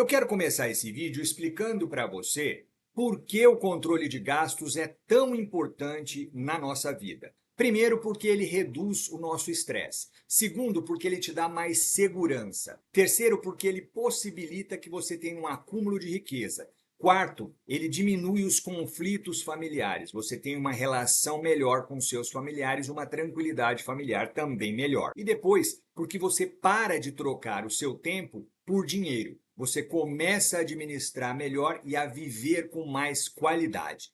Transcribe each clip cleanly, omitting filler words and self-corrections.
Eu quero começar esse vídeo explicando para você por que o controle de gastos é tão importante na nossa vida. Primeiro, porque ele reduz o nosso estresse. Segundo, porque ele te dá mais segurança. Terceiro, porque ele possibilita que você tenha um acúmulo de riqueza. Quarto, ele diminui os conflitos familiares. Você tem uma relação melhor com seus familiares, uma tranquilidade familiar também melhor. E depois, porque você para de trocar o seu tempo por dinheiro. Você começa a administrar melhor e a viver com mais qualidade.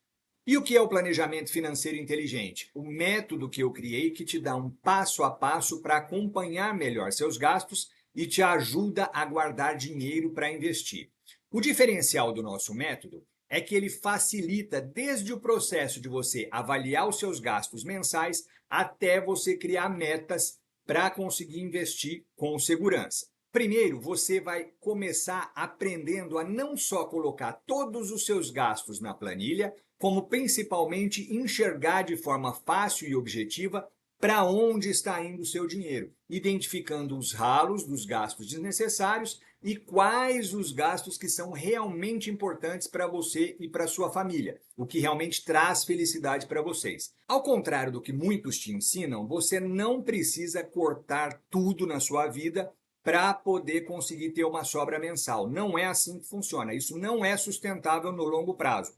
E o que é o planejamento financeiro inteligente? O método que eu criei que te dá um passo a passo para acompanhar melhor seus gastos e te ajuda a guardar dinheiro para investir. O diferencial do nosso método é que ele facilita desde o processo de você avaliar os seus gastos mensais até você criar metas para conseguir investir com segurança. Primeiro, você vai começar aprendendo a não só colocar todos os seus gastos na planilha, como principalmente enxergar de forma fácil e objetiva para onde está indo o seu dinheiro, identificando os ralos dos gastos desnecessários e quais os gastos que são realmente importantes para você e para sua família, o que realmente traz felicidade para vocês. Ao contrário do que muitos te ensinam, você não precisa cortar tudo na sua vida para poder conseguir ter uma sobra mensal. Não é assim que funciona. Isso não é sustentável no longo prazo.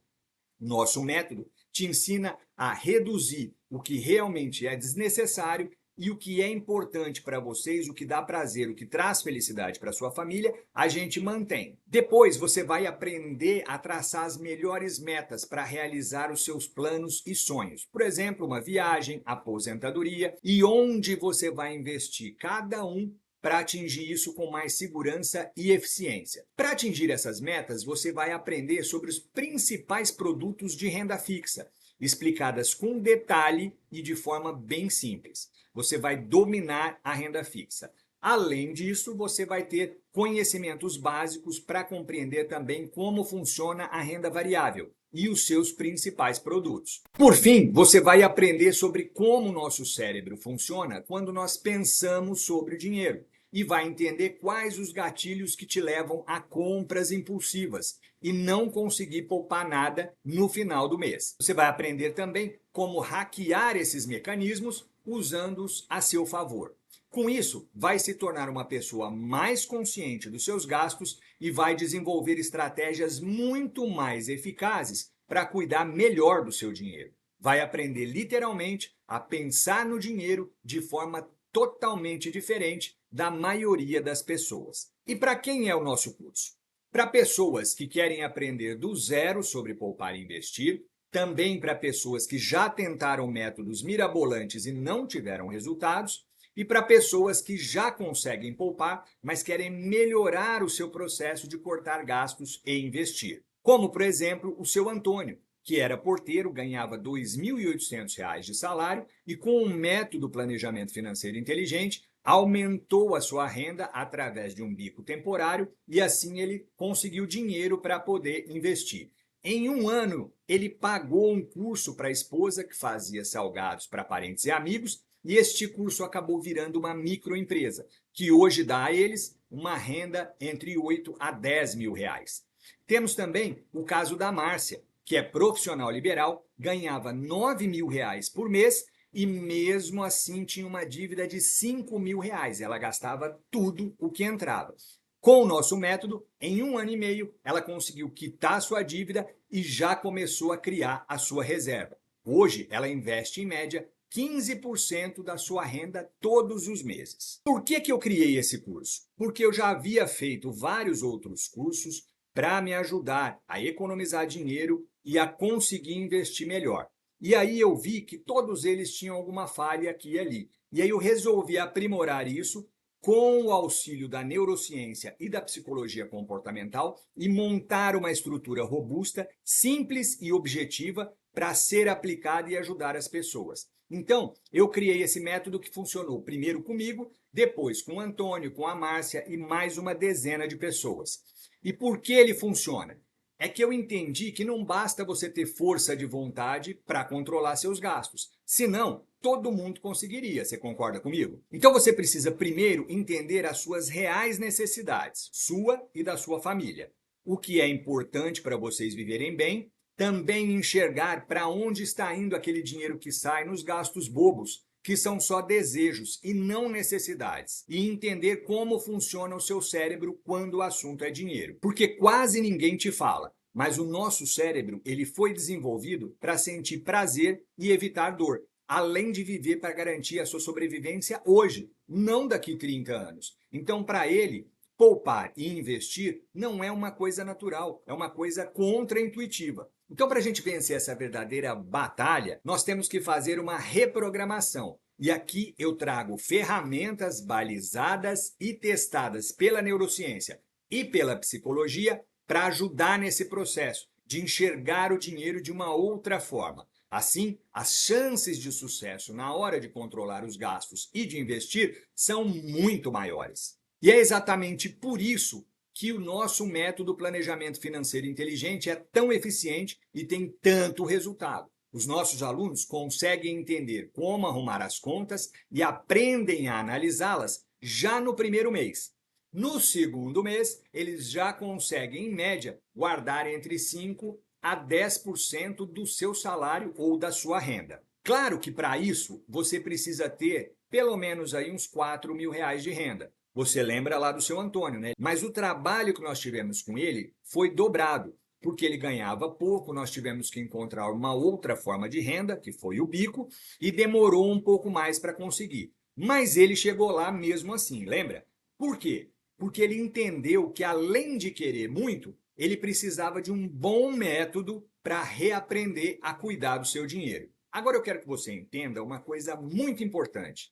Nosso método te ensina a reduzir o que realmente é desnecessário e o que é importante para vocês, o que dá prazer, o que traz felicidade para sua família, a gente mantém. Depois você vai aprender a traçar as melhores metas para realizar os seus planos e sonhos. Por exemplo, uma viagem, aposentadoria e onde você vai investir cada um para atingir isso com mais segurança e eficiência. Para atingir essas metas, você vai aprender sobre os principais produtos de renda fixa, explicadas com detalhe e de forma bem simples. Você vai dominar a renda fixa. Além disso, você vai ter conhecimentos básicos para compreender também como funciona a renda variável e os seus principais produtos. Por fim, você vai aprender sobre como o nosso cérebro funciona quando nós pensamos sobre o dinheiro e vai entender quais os gatilhos que te levam a compras impulsivas e não conseguir poupar nada no final do mês. Você vai aprender também como hackear esses mecanismos usando-os a seu favor. Com isso, vai se tornar uma pessoa mais consciente dos seus gastos e vai desenvolver estratégias muito mais eficazes para cuidar melhor do seu dinheiro. Vai aprender literalmente a pensar no dinheiro de forma totalmente diferente da maioria das pessoas. E para quem é o nosso curso? Para pessoas que querem aprender do zero sobre poupar e investir, também para pessoas que já tentaram métodos mirabolantes e não tiveram resultados, e para pessoas que já conseguem poupar, mas querem melhorar o seu processo de cortar gastos e investir. Como, por exemplo, o seu Antônio, que era porteiro, ganhava R$ 2.800 de salário e com um método planejamento financeiro inteligente, aumentou a sua renda através de um bico temporário e assim ele conseguiu dinheiro para poder investir. Em um ano, ele pagou um curso para a esposa que fazia salgados para parentes e amigos e este curso acabou virando uma microempresa, que hoje dá a eles uma renda entre 8 a 10 mil reais. Temos também o caso da Márcia, que é profissional liberal, ganhava 9 mil reais por mês e mesmo assim tinha uma dívida de 5 mil reais. Ela gastava tudo o que entrava. Com o nosso método, em um ano e meio, ela conseguiu quitar sua dívida e já começou a criar a sua reserva. Hoje, ela investe em média 15% da sua renda todos os meses. Por que eu criei esse curso? Porque eu já havia feito vários outros cursos para me ajudar a economizar dinheiro e a conseguir investir melhor. E aí eu vi que todos eles tinham alguma falha aqui e ali. E aí eu resolvi aprimorar isso com o auxílio da neurociência e da psicologia comportamental e montar uma estrutura robusta, simples e objetiva para ser aplicada e ajudar as pessoas. Então, eu criei esse método que funcionou primeiro comigo, depois com o Antônio, com a Márcia e mais uma dezena de pessoas. E por que ele funciona? É que eu entendi que não basta você ter força de vontade para controlar seus gastos. Senão, todo mundo conseguiria. Você concorda comigo? Então você precisa primeiro entender as suas reais necessidades, sua e da sua família. O que é importante para vocês viverem bem, também enxergar para onde está indo aquele dinheiro que sai nos gastos bobos, que são só desejos e não necessidades, e entender como funciona o seu cérebro quando o assunto é dinheiro. Porque quase ninguém te fala, mas o nosso cérebro ele foi desenvolvido para sentir prazer e evitar dor, além de viver para garantir a sua sobrevivência hoje, não daqui 30 anos. Então, para ele, poupar e investir não é uma coisa natural, é uma coisa contraintuitiva. Então, para a gente vencer essa verdadeira batalha, nós temos que fazer uma reprogramação. E aqui eu trago ferramentas balizadas e testadas pela neurociência e pela psicologia para ajudar nesse processo de enxergar o dinheiro de uma outra forma. Assim, as chances de sucesso na hora de controlar os gastos e de investir são muito maiores. E é exatamente por isso que o nosso método planejamento financeiro inteligente é tão eficiente e tem tanto resultado. Os nossos alunos conseguem entender como arrumar as contas e aprendem a analisá-las já no primeiro mês. No segundo mês, eles já conseguem, em média, guardar entre 5 a 10% do seu salário ou da sua renda. Claro que para isso você precisa ter pelo menos aí uns 4 mil reais de renda. Você lembra lá do seu Antônio, né? Mas o trabalho que nós tivemos com ele foi dobrado, porque ele ganhava pouco, nós tivemos que encontrar uma outra forma de renda, que foi o bico, e demorou um pouco mais para conseguir. Mas ele chegou lá mesmo assim, lembra? Por quê? Porque ele entendeu que além de querer muito, ele precisava de um bom método para reaprender a cuidar do seu dinheiro. Agora eu quero que você entenda uma coisa muito importante.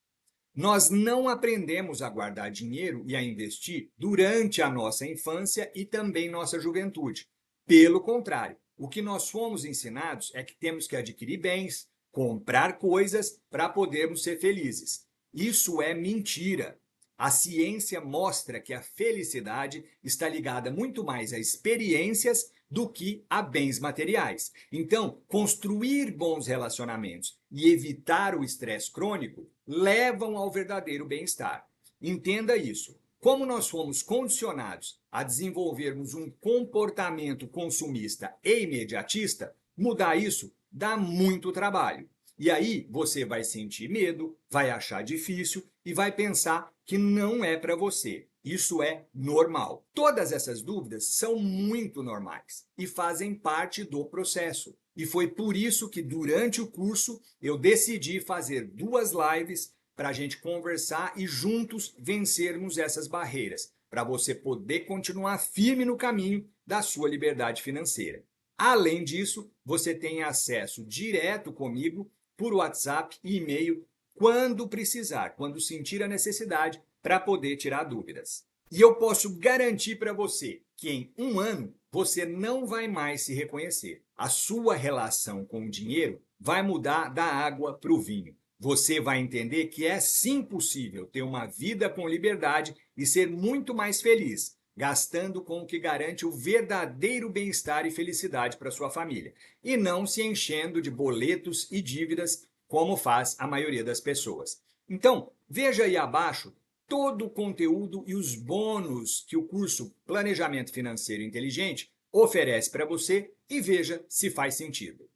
Nós não aprendemos a guardar dinheiro e a investir durante a nossa infância e também nossa juventude. Pelo contrário, o que nós fomos ensinados é que temos que adquirir bens, comprar coisas para podermos ser felizes. Isso é mentira. A ciência mostra que a felicidade está ligada muito mais a experiências do que a bens materiais. Então, construir bons relacionamentos e evitar o estresse crônico levam ao verdadeiro bem-estar. Entenda isso. Como nós fomos condicionados a desenvolvermos um comportamento consumista e imediatista, mudar isso dá muito trabalho. E aí você vai sentir medo, vai achar difícil e vai pensar que não é para você. Isso é normal. Todas essas dúvidas são muito normais e fazem parte do processo. E foi por isso que durante o curso eu decidi fazer 2 lives para a gente conversar e juntos vencermos essas barreiras, para você poder continuar firme no caminho da sua liberdade financeira. Além disso, você tem acesso direto comigo por WhatsApp e e-mail quando precisar, quando sentir a necessidade, para poder tirar dúvidas. E eu posso garantir para você que em 1 ano você não vai mais se reconhecer. A sua relação com o dinheiro vai mudar da água para o vinho. Você vai entender que é sim possível ter uma vida com liberdade e ser muito mais feliz, gastando com o que garante o verdadeiro bem-estar e felicidade para sua família, e não se enchendo de boletos e dívidas como faz a maioria das pessoas. Então, veja aí abaixo todo o conteúdo e os bônus que o curso Planejamento Financeiro Inteligente oferece para você e veja se faz sentido.